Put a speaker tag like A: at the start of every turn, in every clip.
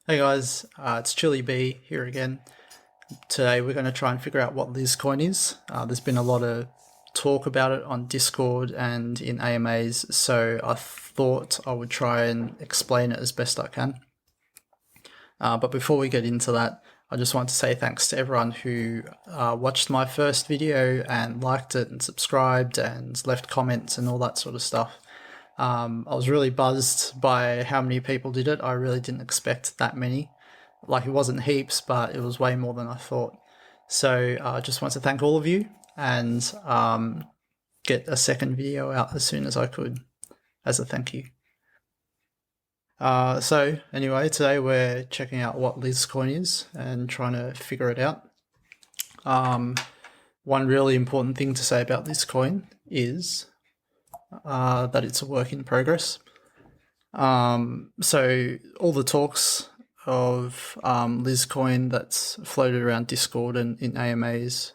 A: Hey guys, it's Chili B here again. Today we're going to try and figure out what Lizcoin is. There's been a lot of talk about it on Discord and in AMAs, so I thought I would try and explain it as best I can. But before we get into that, I just want to say thanks to everyone who watched my first video and liked it and subscribed and left comments and all that sort of stuff. I was really buzzed by how many people did it. I really didn't expect that many. Like, it wasn't heaps, but it was way more than I thought. So I just want to thank all of you and get a second video out as soon as I could as a thank you. So anyway, today we're checking out what Lizcoin is and trying to figure it out. One really important thing to say about Lizcoin is that it's a work in progress. So all the talks of Lizcoin that's floated around Discord and in AMAs,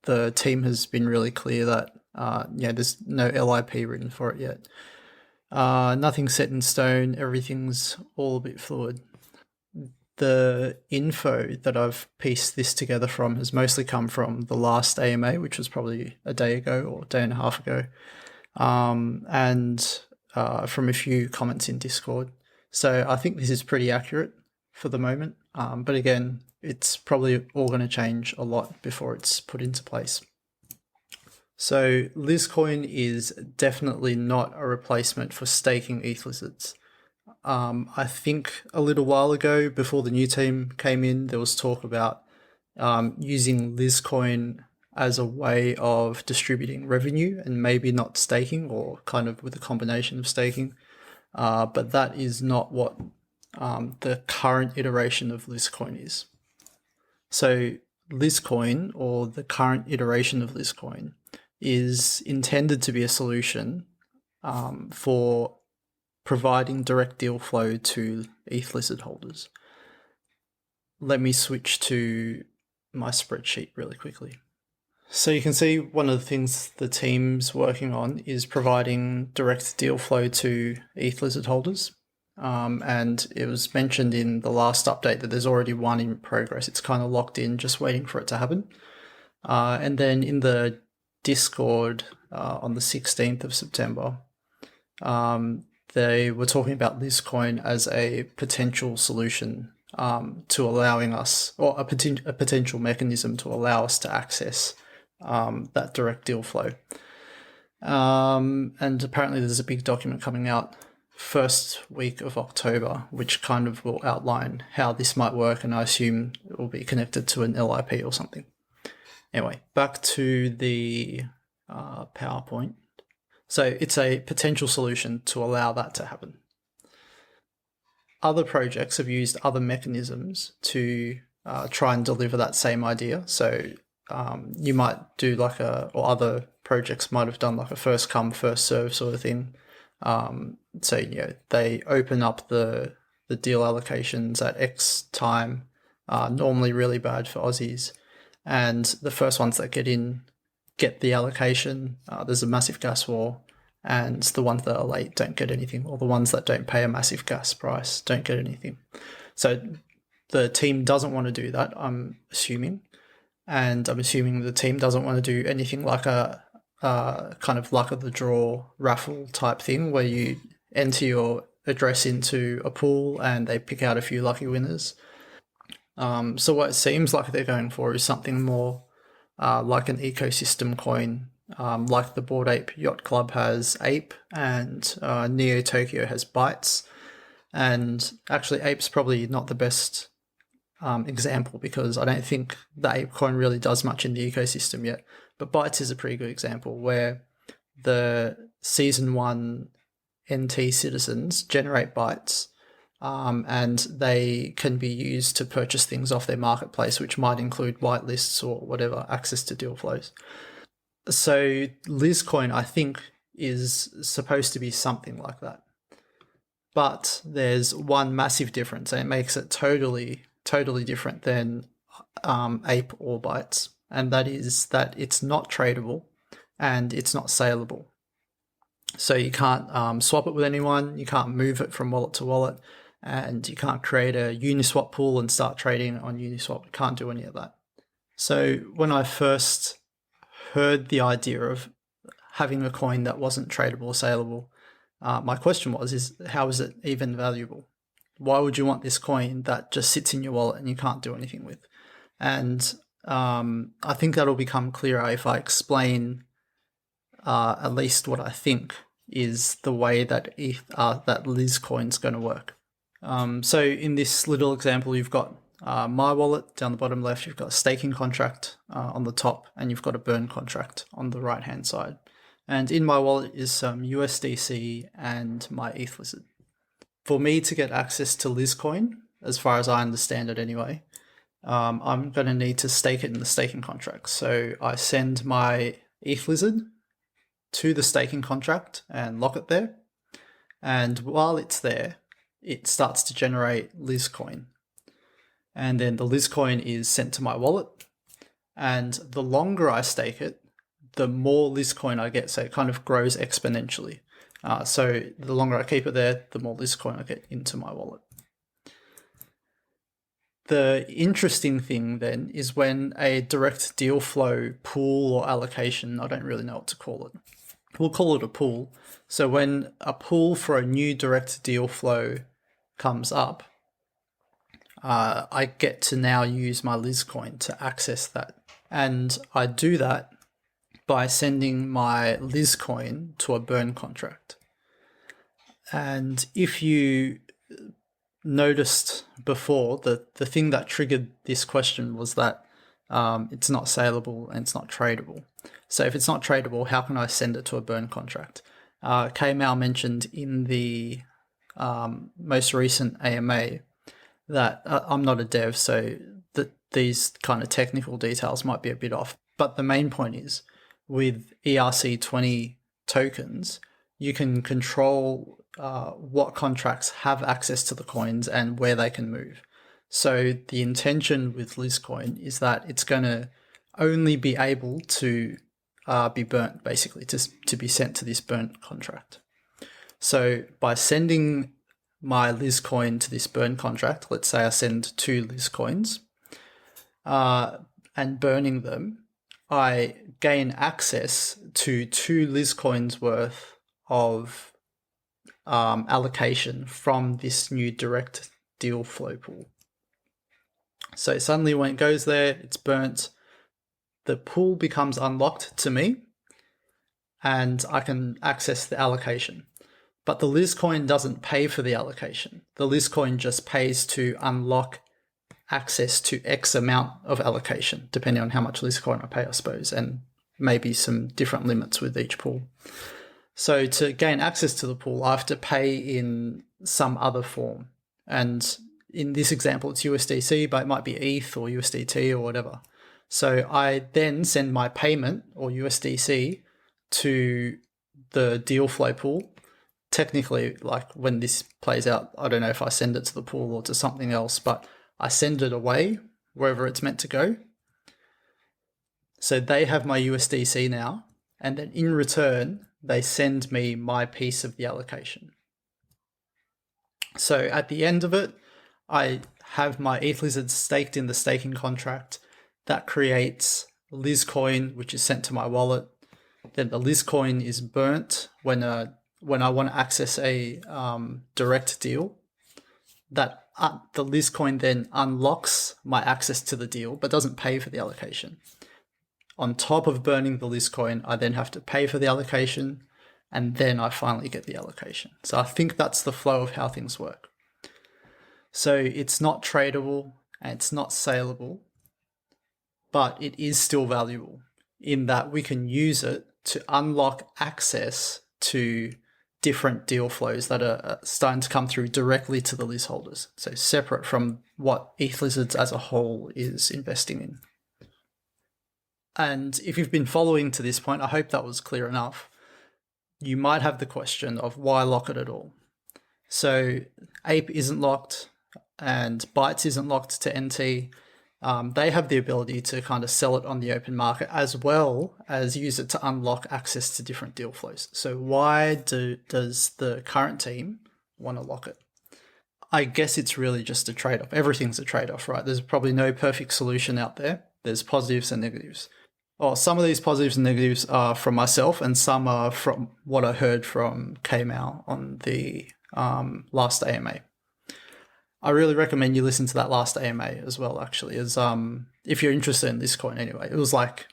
A: the team has been really clear that there's no LIP written for it yet. Nothing's set in stone, everything's all a bit fluid. The info that I've pieced this together from has mostly come from the last AMA, which was probably a day ago or a day and a half ago, and from a few comments in Discord. So I think this is pretty accurate for the moment, but again, it's probably all going to change a lot before it's put into place. So Lizcoin is definitely not a replacement for staking Ethlizards. I think a little while ago, before the new team came in, there was talk about using Lizcoin as a way of distributing revenue and maybe not staking, or kind of with a combination of staking. But that is not what the current iteration of Lizcoin is. So Lizcoin, or the current iteration of Lizcoin, is intended to be a solution for providing direct deal flow to Ethlizard holders. Let me switch to my spreadsheet really quickly. So you can see one of the things the team's working on is providing direct deal flow to Ethlizard holders. And it was mentioned in the last update that there's already one in progress. It's kind of locked in, just waiting for it to happen. And then in the Discord on the 16th of September, they were talking about Lizcoin as a potential solution to allowing us, or a potential mechanism to allow us to access that direct deal flow. And apparently there's a big document coming out first week of October, which kind of will outline how this might work, and I assume it will be connected to an LIP or something. Anyway, back to the PowerPoint. So it's a potential solution to allow that to happen. Other projects have used other mechanisms to try and deliver that same idea. So you might do like or other projects might have done like a first come, first serve sort of thing. So they open up the deal allocations at X time, normally really bad for Aussies. And the first ones that get the allocation, there's a massive gas war, and the ones that are late don't get anything, or the ones that don't pay a massive gas price don't get anything. So the team doesn't want to do that, I'm assuming. And I'm assuming the team doesn't want to do anything like a kind of luck of the draw raffle type thing, where you enter your address into a pool and they pick out a few lucky winners. So what it seems like they're going for is something more like an ecosystem coin, like the Bored Ape Yacht Club has Ape, and Neo Tokyo has Bytes. And actually Ape's probably not the best example, because I don't think the Ape coin really does much in the ecosystem yet. But Bytes is a pretty good example, where the Season 1 NT citizens generate Bytes, and they can be used to purchase things off their marketplace, which might include whitelists or whatever, access to deal flows. So Lizcoin, I think, is supposed to be something like that. But there's one massive difference, and it makes it totally different than Ape or Bytes, and that is that it's not tradable and it's not saleable. So you can't swap it with anyone, you can't move it from wallet to wallet, and you can't create a Uniswap pool and start trading on Uniswap. You can't do any of that. So when I first heard the idea of having a coin that wasn't tradable or saleable, my question was, how is it even valuable? Why would you want this coin that just sits in your wallet and you can't do anything with? And I think that'll become clearer if I explain at least what I think is the way that that Lizcoin's going to work. So in this little example, you've got my wallet down the bottom left, you've got a staking contract on the top, and you've got a burn contract on the right-hand side. And in my wallet is some USDC and my Ethlizard. For me to get access to Lizcoin, as far as I understand it anyway, I'm going to need to stake it in the staking contract. So I send my Ethlizard to the staking contract and lock it there. And while it's there, it starts to generate Lizcoin. And then the Lizcoin is sent to my wallet. And the longer I stake it, the more Lizcoin I get. So it kind of grows exponentially. So the longer I keep it there, the more Lizcoin I get into my wallet. The interesting thing then is when a direct deal flow pool or allocation, I don't really know what to call it. We'll call it a pool. So when a pool for a new direct deal flow comes up, I get to now use my Lizcoin to access that. And I do that by sending my Lizcoin to a burn contract. And if you noticed before, the thing that triggered this question was that it's not saleable and it's not tradable. So if it's not tradable, how can I send it to a burn contract? K-Mal mentioned in the most recent AMA that I'm not a dev, so that these kind of technical details might be a bit off. But the main point is, with ERC20 tokens, you can control what contracts have access to the coins and where they can move. So the intention with Lizcoin is that it's going to only be able to be burnt, basically, to be sent to this burnt contract. So by sending my Lizcoin to this burn contract, let's say I send 2 Lizcoins, and burning them, I gain access to 2 Lizcoins worth of allocation from this new direct deal flow pool. So suddenly when it goes there, it's burnt, the pool becomes unlocked to me, and I can access the allocation. But the Lizcoin doesn't pay for the allocation. The Lizcoin just pays to unlock access to X amount of allocation, depending on how much Lizcoin I pay, I suppose, and maybe some different limits with each pool. So to gain access to the pool, I have to pay in some other form. And in this example, it's USDC, but it might be ETH or USDT or whatever. So I then send my payment, or USDC, to the deal flow pool. Technically, like when this plays out, I don't know if I send it to the pool or to something else, but I send it away wherever it's meant to go. So they have my USDC now, and then in return, they send me my piece of the allocation. So at the end of it, I have my Ethlizards staked in the staking contract. That creates Lizcoin, which is sent to my wallet. Then the Lizcoin is burnt when I want to access a direct deal. That the Lizcoin then unlocks my access to the deal, but doesn't pay for the allocation. On top of burning the Lizcoin, I then have to pay for the allocation, and then I finally get the allocation. So I think that's the flow of how things work. So it's not tradable and it's not saleable, but it is still valuable in that we can use it to unlock access to different deal flows that are starting to come through directly to the Liz holders. So separate from what Ethlizards as a whole is investing in. And if you've been following to this point, I hope that was clear enough. You might have the question of why lock it at all. So Ape isn't locked and Bytes isn't locked to NT. They have the ability to kind of sell it on the open market as well as use it to unlock access to different deal flows. So why does the current team want to lock it? I guess it's really just a trade-off. Everything's a trade-off, right? There's probably no perfect solution out there. There's positives and negatives. Oh, some of these positives and negatives are from myself, and some are from what I heard from K-Mal on the last AMA. I really recommend you listen to that last AMA as well, actually, as if you're interested in Lizcoin anyway. It was like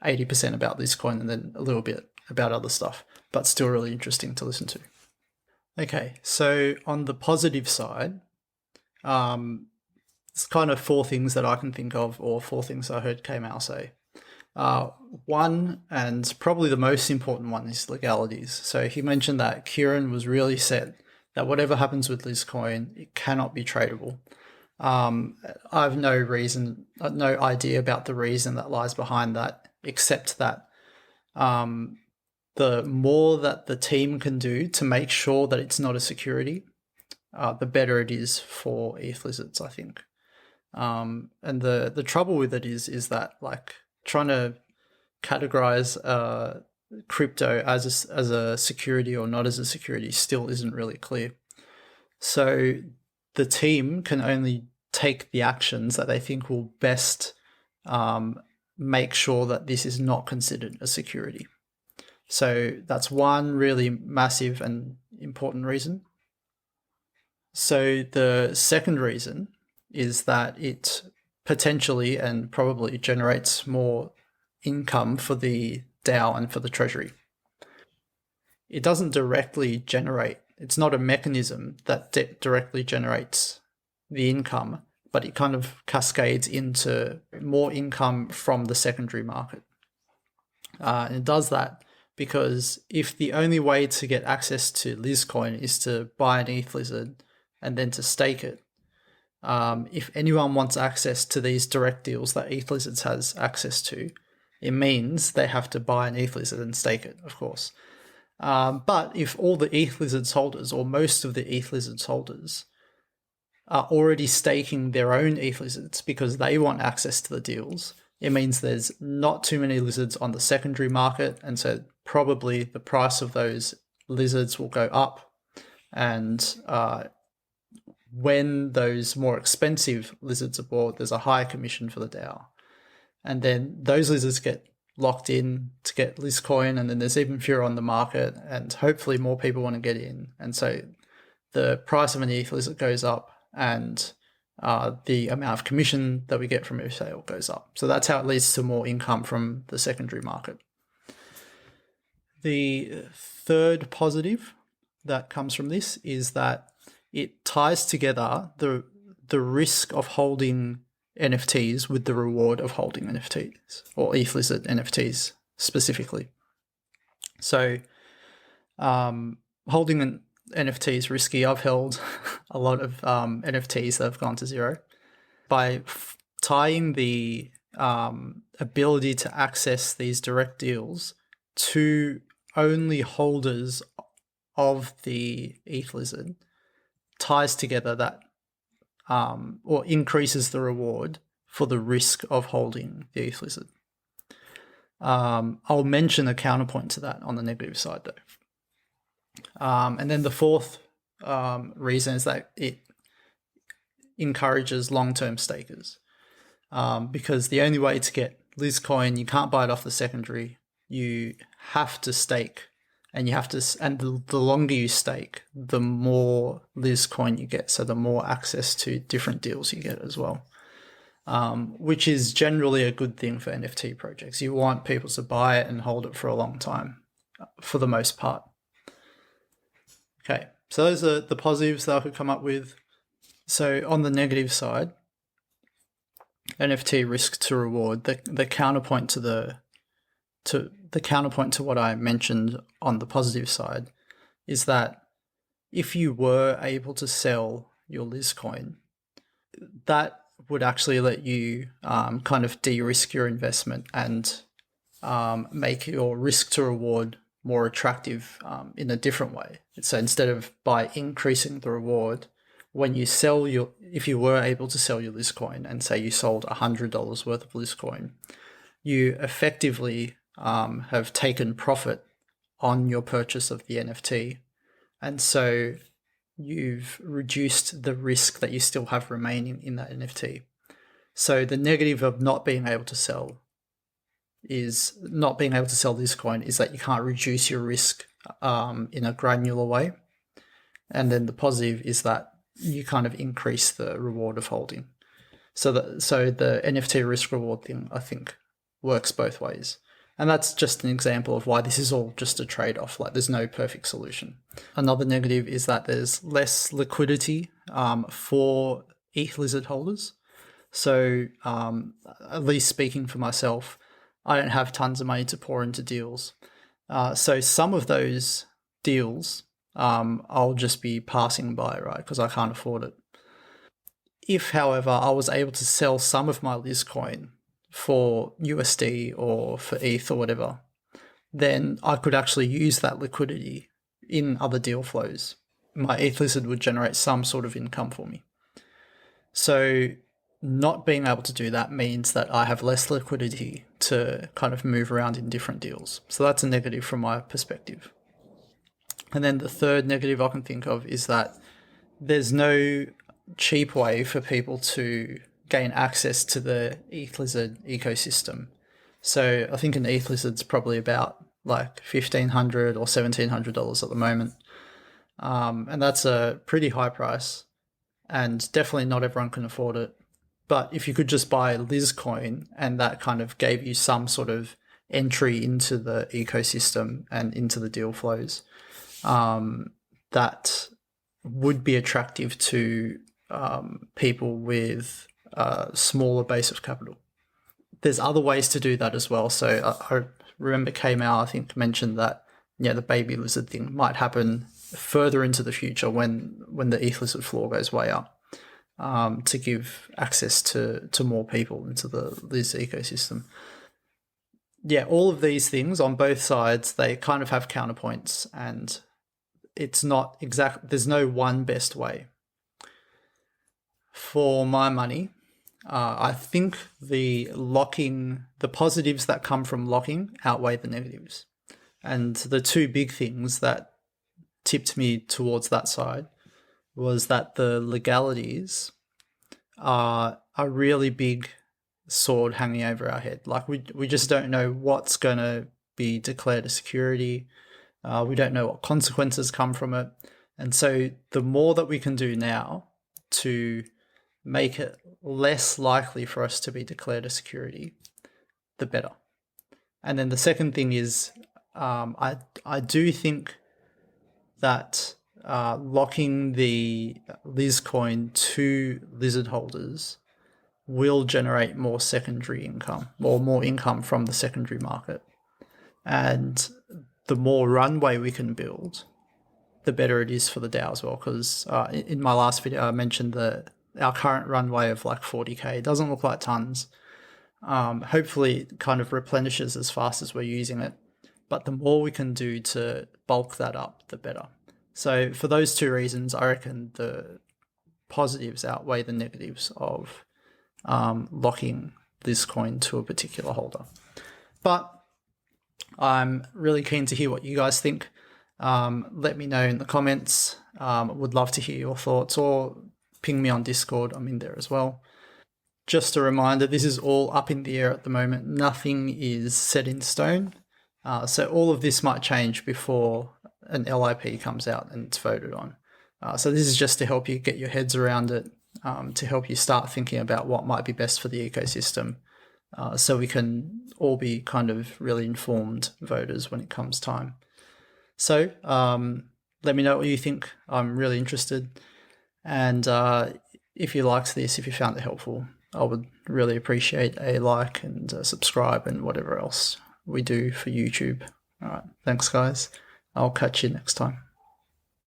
A: 80% about Lizcoin and then a little bit about other stuff, but still really interesting to listen to. Okay, so on the positive side, it's kind of four things that I can think of, or four things I heard K-Mal say. One, and probably the most important one, is legalities. So he mentioned that Kieran was really set that whatever happens with Lizcoin, it cannot be tradable. I have no idea about the reason that lies behind that, except that the more that the team can do to make sure that it's not a security, the better it is for Ethlizards, I think. And the trouble with it is that, like, trying to categorize crypto as a security or not as a security still isn't really clear. So the team can only take the actions that they think will best make sure that this is not considered a security. So that's one really massive and important reason. So the second reason is that it potentially and probably generates more income for the DAO and for the treasury. It doesn't directly generate, it's not a mechanism that directly generates the income, but it kind of cascades into more income from the secondary market. And it does that because if the only way to get access to Lizcoin is to buy an Ethlizard and then to stake it, if anyone wants access to these direct deals that Ethlizards has access to, it means they have to buy an Ethlizard and stake it, of course. But if all the Ethlizards holders, or most of the Ethlizards holders, are already staking their own Ethlizards because they want access to the deals, it means there's not too many lizards on the secondary market, and so probably the price of those lizards will go up. And when those more expensive lizards are bought, there's a higher commission for the DAO. And then those lizards get locked in to get Lizcoin, and then there's even fewer on the market, and hopefully more people want to get in. And so the price of an ETH lizard goes up, and the amount of commission that we get from each sale goes up. So that's how it leads to more income from the secondary market. The third positive that comes from this is that it ties together the risk of holding NFTs with the reward of holding NFTs, or Ethlizard NFTs specifically. So holding an NFT is risky. I've held a lot of NFTs that have gone to zero. By tying the ability to access these direct deals to only holders of the Ethlizard, ties together that or increases the reward for the risk of holding the Ethlizard. I'll mention a counterpoint to that on the negative side, though. And then the fourth reason is that it encourages long-term stakers, because the only way to get Lizcoin, you can't buy it off the secondary. You have to stake, and the longer you stake, the more Lizcoin you get. So the more access to different deals you get as well, which is generally a good thing for NFT projects. You want people to buy it and hold it for a long time, for the most part. Okay, so those are the positives that I could come up with. So on the negative side, NFT risk to reward, the counterpoint to what I mentioned on the positive side is that if you were able to sell your Lizcoin, that would actually let you kind of de-risk your investment and make your risk to reward more attractive in a different way. So instead of by increasing the reward, if you were able to sell your Lizcoin and say you sold $100 worth of Lizcoin, you effectively have taken profit on your purchase of the NFT. And so you've reduced the risk that you still have remaining in that NFT. So the negative of not being able to sell Lizcoin is that you can't reduce your risk in a granular way. And then the positive is that you kind of increase the reward of holding. So the NFT risk reward thing, I think, works both ways. And that's just an example of why this is all just a trade-off. Like, there's no perfect solution. Another negative is that there's less liquidity for Ethlizard holders. So at least speaking for myself, I don't have tons of money to pour into deals. So some of those deals I'll just be passing by, right, because I can't afford it. If, however, I was able to sell some of my Lizcoin for USD or for ETH or whatever, then I could actually use that liquidity in other deal flows. My Ethlizard would generate some sort of income for me. So not being able to do that means that I have less liquidity to kind of move around in different deals. So that's a negative from my perspective. And then the third negative I can think of is that there's no cheap way for people to gain access to the Ethlizard ecosystem. So I think an Ethlizard's probably about like $1,500 or $1,700 at the moment. And that's a pretty high price, and definitely not everyone can afford it. But if you could just buy Lizcoin and that kind of gave you some sort of entry into the ecosystem and into the deal flows, that would be attractive to people with a smaller base of capital. There's other ways to do that as well. So I remember K-Mal, I think, mentioned that the baby lizard thing might happen further into the future when the Ethlizard floor goes way up, to give access to more people into the Liz ecosystem. Yeah, all of these things on both sides, they kind of have counterpoints, and it's not exact. There's no one best way. For my money, I think the positives that come from locking outweigh the negatives. And the two big things that tipped me towards that side was that the legalities are a really big sword hanging over our head. Like, we just don't know what's going to be declared a security. We don't know what consequences come from it. And so the more that we can do now to make it less likely for us to be declared a security, the better. And then the second thing is, I do think that locking the Lizcoin to Lizard holders will generate more secondary income, or more income from the secondary market. And the more runway we can build, the better it is for the DAO as well. Because in my last video, I mentioned that our current runway of like 40K doesn't look like tons. Hopefully it kind of replenishes as fast as we're using it. But the more we can do to bulk that up, the better. So for those two reasons, I reckon the positives outweigh the negatives of locking this coin to a particular holder. But I'm really keen to hear what you guys think. Let me know in the comments. Would love to hear your thoughts, or ping me on Discord. I'm in there as well. Just a reminder, this is all up in the air at the moment. Nothing is set in stone. So all of this might change before an LIP comes out and it's voted on. So this is just to help you get your heads around it, to help you start thinking about what might be best for the ecosystem, so we can all be kind of really informed voters when it comes time. So let me know what you think. I'm really interested. And if you liked this, if you found it helpful, I would really appreciate a like and subscribe and whatever else we do for YouTube. All right. Thanks, guys. I'll catch you next time.